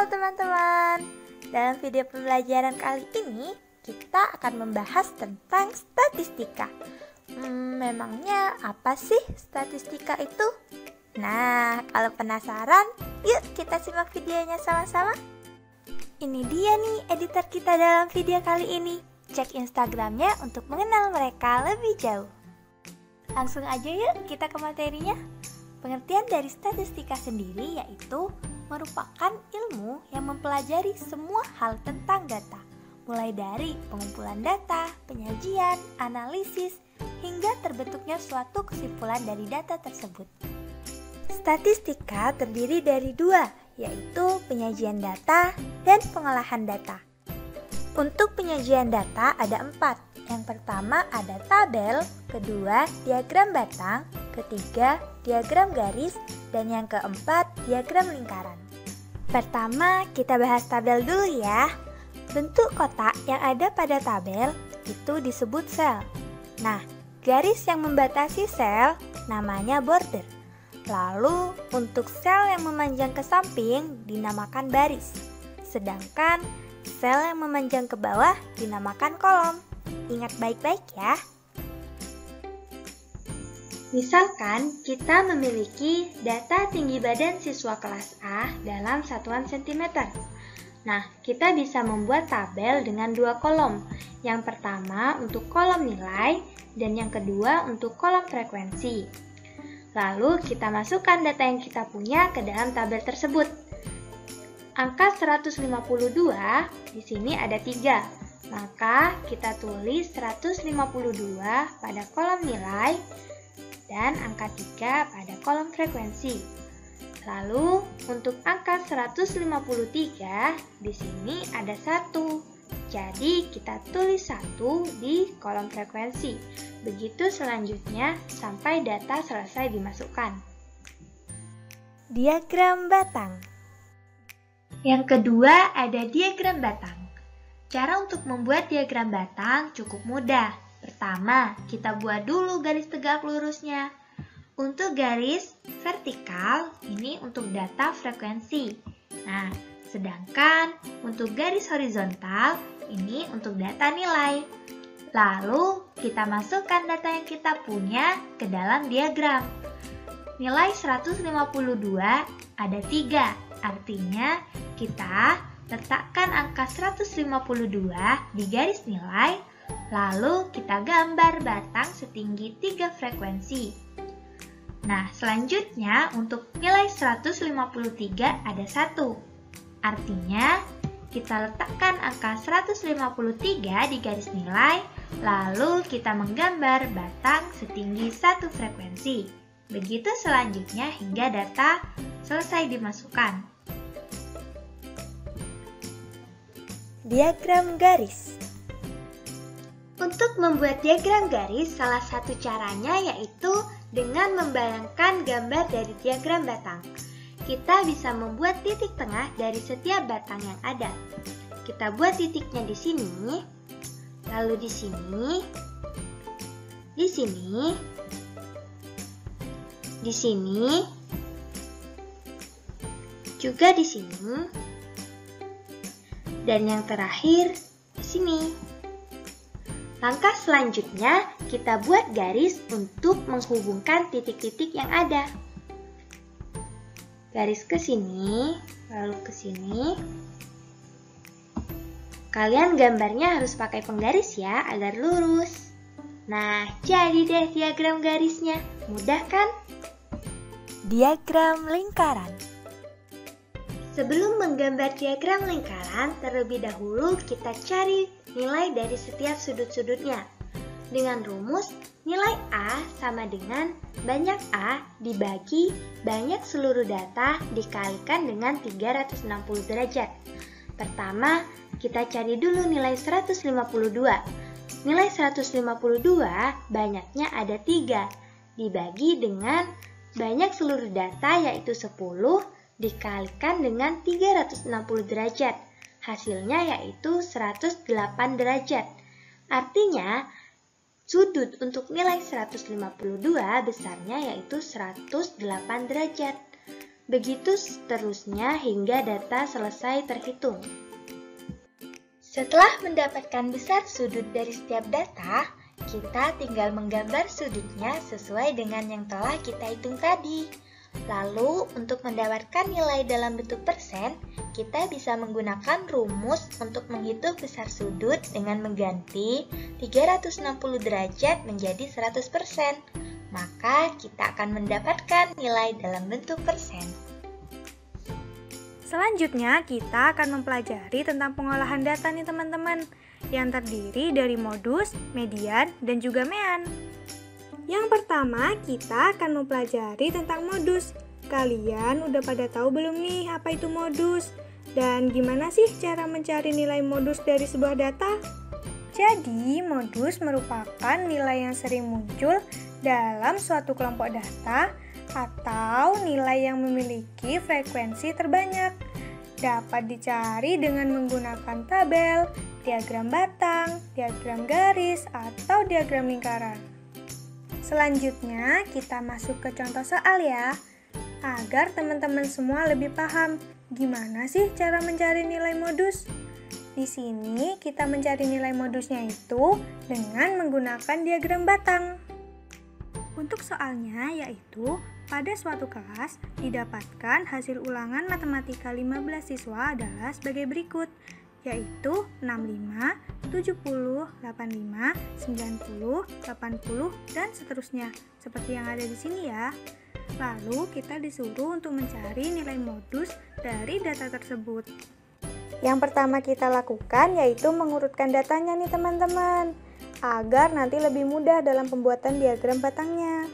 Halo teman-teman, dalam video pembelajaran kali ini kita akan membahas tentang statistika. Memangnya apa sih statistika itu? Nah, kalau penasaran, yuk kita simak videonya sama-sama. Ini dia nih editor kita dalam video kali ini. Cek Instagramnya untuk mengenal mereka lebih jauh. Langsung aja yuk kita ke materinya. Pengertian dari statistika sendiri yaitu merupakan ilmu yang mempelajari semua hal tentang data, mulai dari pengumpulan data, penyajian, analisis, hingga terbentuknya suatu kesimpulan dari data tersebut. Statistika terdiri dari dua, yaitu penyajian data dan pengolahan data. Untuk penyajian data ada 4. Yang pertama ada tabel, kedua diagram batang, ketiga diagram garis, dan yang keempat diagram lingkaran. Pertama kita bahas tabel dulu ya. Bentuk kotak yang ada pada tabel itu disebut sel. Nah, garis yang membatasi sel namanya border. Lalu untuk sel yang memanjang ke samping dinamakan baris. Sedangkan sel yang memanjang ke bawah dinamakan kolom. Ingat baik-baik ya. Misalkan kita memiliki data tinggi badan siswa kelas A dalam satuan cm. Nah, kita bisa membuat tabel dengan dua kolom. Yang pertama untuk kolom nilai dan yang kedua untuk kolom frekuensi. Lalu kita masukkan data yang kita punya ke dalam tabel tersebut. Angka 152 di sini ada 3. Maka kita tulis 152 pada kolom nilai dan angka 3 pada kolom frekuensi. Lalu untuk angka 153 di sini ada 1. Jadi kita tulis 1 di kolom frekuensi. Begitu selanjutnya sampai data selesai dimasukkan. Diagram batang. Yang kedua ada diagram batang. Cara untuk membuat diagram batang cukup mudah. Pertama, kita buat dulu garis tegak lurusnya. Untuk garis vertikal, ini untuk data frekuensi. Nah, sedangkan untuk garis horizontal, ini untuk data nilai. Lalu, kita masukkan data yang kita punya ke dalam diagram. Nilai 152 ada 3, artinya kita letakkan angka 152 di garis nilai, lalu kita gambar batang setinggi 3 frekuensi. Nah, selanjutnya untuk nilai 153 ada 1. Artinya, kita letakkan angka 153 di garis nilai, lalu kita menggambar batang setinggi 1 frekuensi. Begitu selanjutnya hingga data selesai dimasukkan. Diagram garis. Untuk membuat diagram garis, salah satu caranya yaitu dengan membayangkan gambar dari diagram batang. Kita bisa membuat titik tengah dari setiap batang yang ada. Kita buat titiknya di sini, lalu di sini, di sini, di sini, juga di sini. Dan yang terakhir, di sini. Langkah selanjutnya, kita buat garis untuk menghubungkan titik-titik yang ada. Garis ke sini, lalu ke sini. Kalian gambarnya harus pakai penggaris ya, agar lurus. Nah, jadi deh diagram garisnya. Mudah kan? Diagram lingkaran. Sebelum menggambar diagram lingkaran, terlebih dahulu kita cari nilai dari setiap sudut-sudutnya. Dengan rumus, nilai A sama dengan banyak A dibagi banyak seluruh data dikalikan dengan 360 derajat. Pertama, kita cari dulu nilai 152. Nilai 152 banyaknya ada 3, dibagi dengan banyak seluruh data yaitu 10, dikalikan dengan 360 derajat. Hasilnya yaitu 108 derajat. Artinya, sudut untuk nilai 152 besarnya yaitu 108 derajat. Begitu seterusnya hingga data selesai terhitung. Setelah mendapatkan besar sudut dari setiap data, kita tinggal menggambar sudutnya sesuai dengan yang telah kita hitung tadi. Lalu, untuk mendapatkan nilai dalam bentuk persen, kita bisa menggunakan rumus untuk menghitung besar sudut dengan mengganti 360 derajat menjadi 100%. Maka, kita akan mendapatkan nilai dalam bentuk persen. Selanjutnya, kita akan mempelajari tentang pengolahan data nih teman-teman, yang terdiri dari modus, median, dan juga mean. Yang pertama, kita akan mempelajari tentang modus. Kalian udah pada tahu belum nih apa itu modus? Dan gimana sih cara mencari nilai modus dari sebuah data? Jadi, modus merupakan nilai yang sering muncul dalam suatu kelompok data atau nilai yang memiliki frekuensi terbanyak. Dapat dicari dengan menggunakan tabel, diagram batang, diagram garis, atau diagram lingkaran. Selanjutnya, kita masuk ke contoh soal ya, agar teman-teman semua lebih paham gimana sih cara mencari nilai modus. Di sini, kita mencari nilai modusnya itu dengan menggunakan diagram batang. Untuk soalnya yaitu, pada suatu kelas didapatkan hasil ulangan matematika 15 siswa adalah sebagai berikut, yaitu 65, 70, 85, 90, 80, dan seterusnya, seperti yang ada di sini ya. Lalu kita disuruh untuk mencari nilai modus dari data tersebut. Yang pertama kita lakukan yaitu mengurutkan datanya nih teman-teman, agar nanti lebih mudah dalam pembuatan diagram batangnya.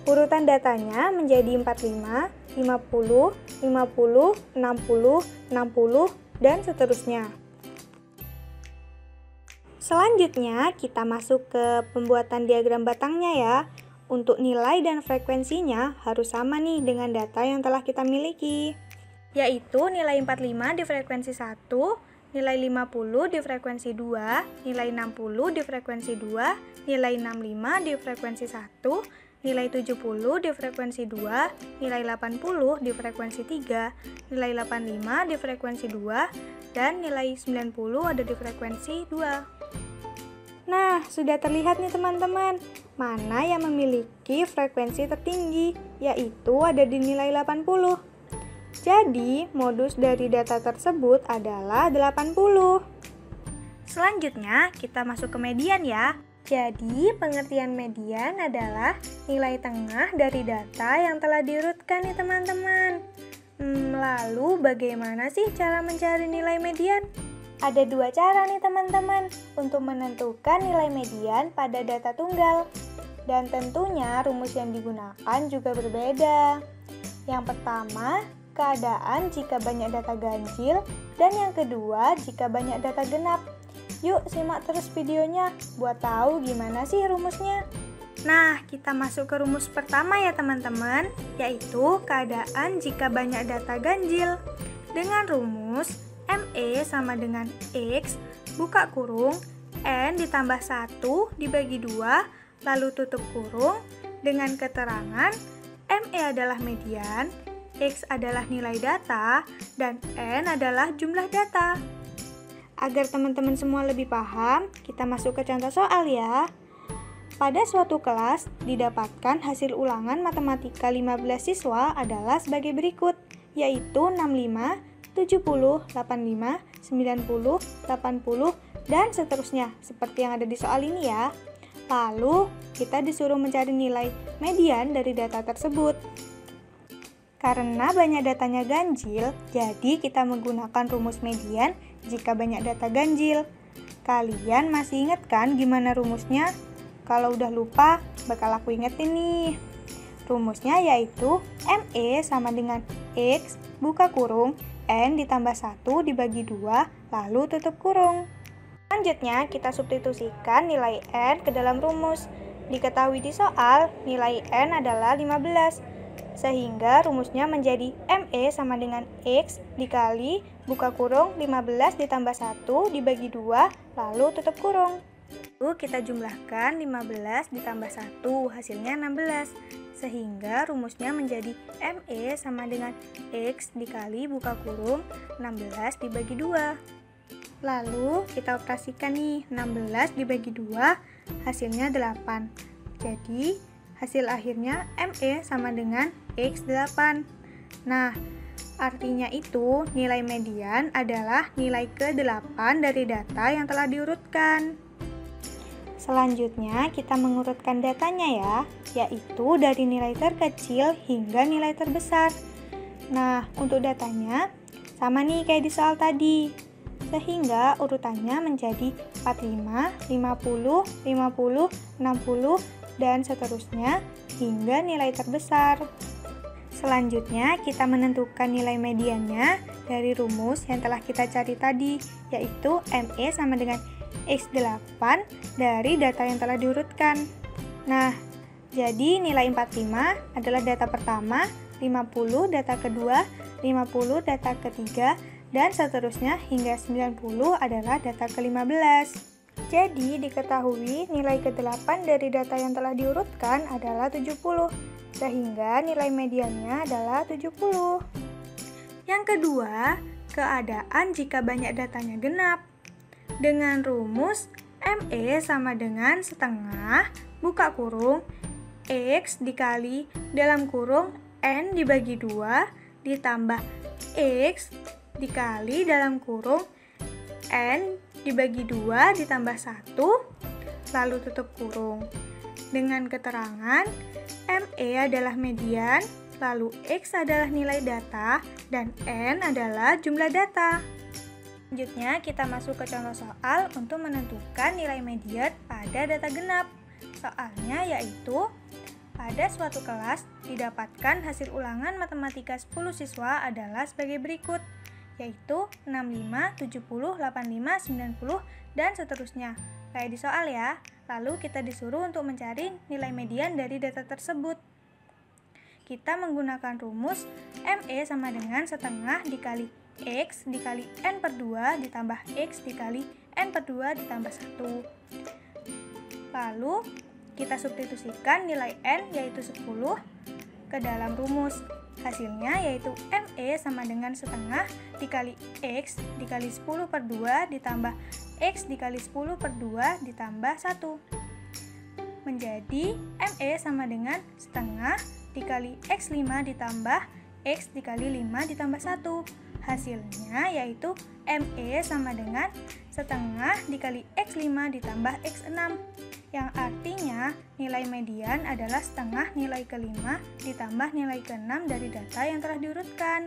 Urutan datanya menjadi 45, 50, 50, 60, 60, dan seterusnya. Selanjutnya, kita masuk ke pembuatan diagram batangnya ya. Untuk nilai dan frekuensinya harus sama nih dengan data yang telah kita miliki, yaitu nilai 45 di frekuensi 1, nilai 50 di frekuensi 2, nilai 60 di frekuensi 2, nilai 65 di frekuensi 1, nilai 70 di frekuensi 2, nilai 80 di frekuensi 3, nilai 85 di frekuensi 2, dan nilai 90 ada di frekuensi 2. Nah, sudah terlihat nih teman-teman, mana yang memiliki frekuensi tertinggi, yaitu ada di nilai 80. Jadi, modus dari data tersebut adalah 80. Selanjutnya, kita masuk ke median ya. Jadi, pengertian median adalah nilai tengah dari data yang telah diurutkan nih teman-teman. Lalu, bagaimana sih cara mencari nilai median? Ada dua cara nih teman-teman untuk menentukan nilai median pada data tunggal. Dan tentunya rumus yang digunakan juga berbeda. Yang pertama, keadaan jika banyak data ganjil, dan yang kedua, jika banyak data genap. Yuk simak terus videonya buat tahu gimana sih rumusnya. Nah, kita masuk ke rumus pertama ya teman-teman, yaitu keadaan jika banyak data ganjil. Dengan rumus ME sama dengan X, buka kurung, N ditambah 1 dibagi 2, lalu tutup kurung, dengan keterangan ME adalah median, X adalah nilai data, dan N adalah jumlah data. Agar teman-teman semua lebih paham, kita masuk ke contoh soal ya. Pada suatu kelas, didapatkan hasil ulangan matematika 15 siswa adalah sebagai berikut, yaitu 65, 70, 85, 90, 80, dan seterusnya, seperti yang ada di soal ini ya. Lalu, kita disuruh mencari nilai median dari data tersebut. Karena banyak datanya ganjil, jadi kita menggunakan rumus median jika banyak data ganjil. Kalian masih ingat kan gimana rumusnya? Kalau udah lupa, bakal aku ingetin nih. Rumusnya yaitu ME sama dengan X, buka kurung, N ditambah 1 dibagi 2, lalu tutup kurung. Selanjutnya, kita substitusikan nilai N ke dalam rumus. Diketahui di soal, nilai N adalah 15. Sehingga rumusnya menjadi ME sama dengan X dikali, buka kurung, 15 ditambah 1 dibagi 2, lalu tutup kurung. Lalu kita jumlahkan 15 ditambah 1, hasilnya 16. sehingga rumusnya menjadi ME sama dengan X dikali buka kurung 16 dibagi 2. Lalu kita operasikan nih, 16 dibagi 2 hasilnya 8. Jadi hasil akhirnya ME sama dengan X8. Nah, artinya itu nilai median adalah nilai ke-8 dari data yang telah diurutkan. Selanjutnya kita mengurutkan datanya ya, yaitu dari nilai terkecil hingga nilai terbesar. Nah, untuk datanya sama nih kayak di soal tadi, sehingga urutannya menjadi 45, 50, 50, 60, dan seterusnya hingga nilai terbesar. Selanjutnya kita menentukan nilai mediannya dari rumus yang telah kita cari tadi, yaitu ME sama dengan X8 dari data yang telah diurutkan. Nah, jadi nilai 45 adalah data pertama, 50 data kedua, 50 data ketiga, dan seterusnya hingga 90 adalah data ke-15. Jadi diketahui nilai ke-8 dari data yang telah diurutkan adalah 70, sehingga nilai mediannya adalah 70. Yang kedua, keadaan jika banyak datanya genap. Dengan rumus ME sama dengan setengah buka kurung X dikali dalam kurung N dibagi 2 ditambah X dikali dalam kurung N dibagi 2 ditambah 1 lalu tutup kurung. Dengan keterangan ME adalah median, lalu X adalah nilai data, dan N adalah jumlah data. Selanjutnya kita masuk ke contoh soal untuk menentukan nilai median pada data genap. Soalnya yaitu pada suatu kelas didapatkan hasil ulangan matematika 10 siswa adalah sebagai berikut, yaitu 65, 70, 85, 90, dan seterusnya. Kayak di soal ya. Lalu kita disuruh untuk mencari nilai median dari data tersebut. Kita menggunakan rumus ME sama dengan setengah dikali X dikali N per 2 ditambah X dikali N per 2 ditambah 1. Lalu kita substitusikan nilai N yaitu 10 ke dalam rumus. Hasilnya yaitu ME sama dengan setengah dikali X dikali 10 per 2 ditambah X dikali 10 per 2 ditambah 1. Menjadi ME sama dengan setengah dikali X5 ditambah X dikali 5 ditambah 1. Hasilnya yaitu ME sama dengan setengah dikali X5 ditambah X6, yang artinya nilai median adalah setengah nilai ke-5 ditambah nilai ke-6 dari data yang telah diurutkan.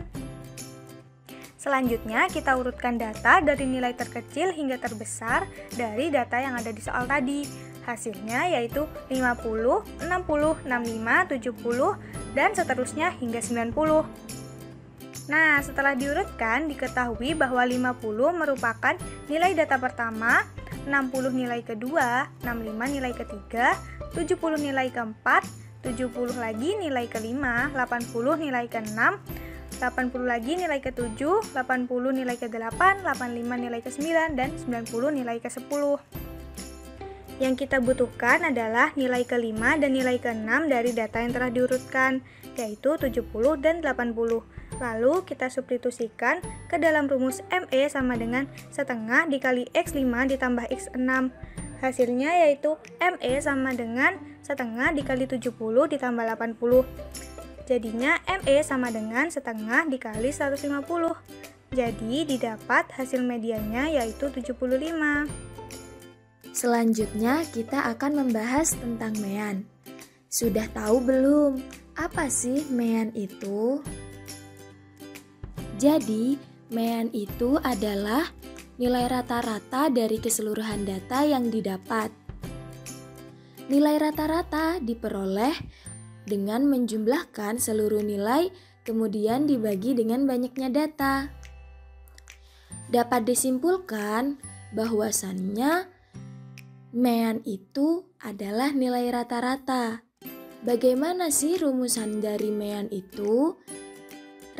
Selanjutnya kita urutkan data dari nilai terkecil hingga terbesar dari data yang ada di soal tadi. Hasilnya yaitu 50, 60, 65, 70, dan seterusnya hingga 90. Nah, setelah diurutkan, diketahui bahwa 50 merupakan nilai data pertama, 60 nilai kedua, 65 nilai ketiga, 70 nilai keempat, 70 lagi nilai kelima, 80 nilai keenam, 80 lagi nilai ke-7, 80 nilai ke-8, 85 nilai ke-9, dan 90 nilai ke-10. Yang kita butuhkan adalah nilai ke-5 dan nilai ke-6 dari data yang telah diurutkan, yaitu 70 dan 80. Lalu kita substitusikan ke dalam rumus ME sama dengan setengah dikali X5 ditambah X6. Hasilnya yaitu ME sama dengan setengah dikali 70 ditambah 80. Jadinya ME sama dengan setengah dikali 150. Jadi didapat hasil mediannya yaitu 75. Selanjutnya kita akan membahas tentang mean. Sudah tahu belum apa sih mean itu? Jadi, mean itu adalah nilai rata-rata dari keseluruhan data yang didapat. Nilai rata-rata diperoleh dengan menjumlahkan seluruh nilai kemudian dibagi dengan banyaknya data. Dapat disimpulkan bahwasannya mean itu adalah nilai rata-rata. Bagaimana sih rumusan dari mean itu?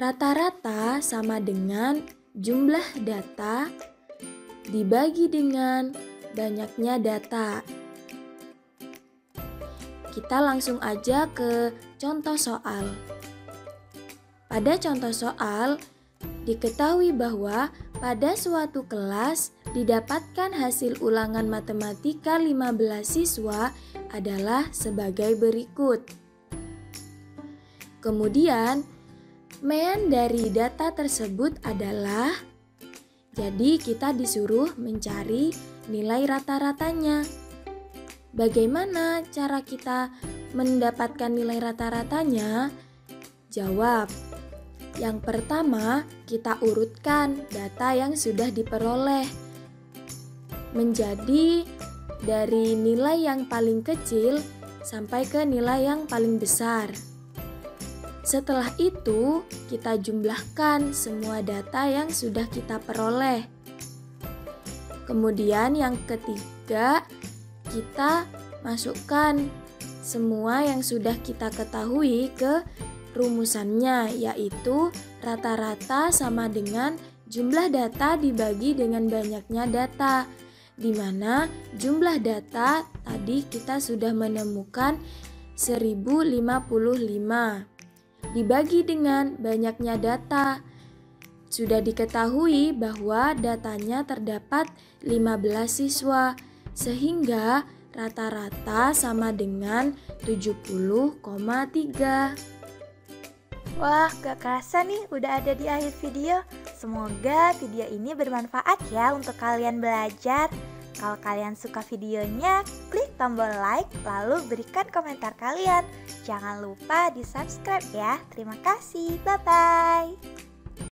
Rata-rata sama dengan jumlah data dibagi dengan banyaknya data. kita langsung aja ke contoh soal. Pada contoh soal, diketahui bahwa pada suatu kelas didapatkan hasil ulangan matematika 15 siswa adalah sebagai berikut. Kemudian, mean dari data tersebut adalah, jadi kita disuruh mencari nilai rata-ratanya. Bagaimana cara kita mendapatkan nilai rata-ratanya? Jawab. Yang pertama, kita urutkan data yang sudah diperoleh menjadi dari nilai yang paling kecil sampai ke nilai yang paling besar. Setelah itu, kita jumlahkan semua data yang sudah kita peroleh. Kemudian yang ketiga, kita masukkan semua yang sudah kita ketahui ke rumusannya, yaitu rata-rata sama dengan jumlah data dibagi dengan banyaknya data, di mana jumlah data tadi kita sudah menemukan 1055 dibagi dengan banyaknya data. Sudah diketahui bahwa datanya terdapat 15 siswa, sehingga rata-rata sama dengan 70,3. Wah, gak kerasa nih udah ada di akhir video. Semoga video ini bermanfaat ya untuk kalian belajar. Kalau kalian suka videonya, klik tombol like, lalu berikan komentar kalian. Jangan lupa di subscribe ya. Terima kasih, bye-bye.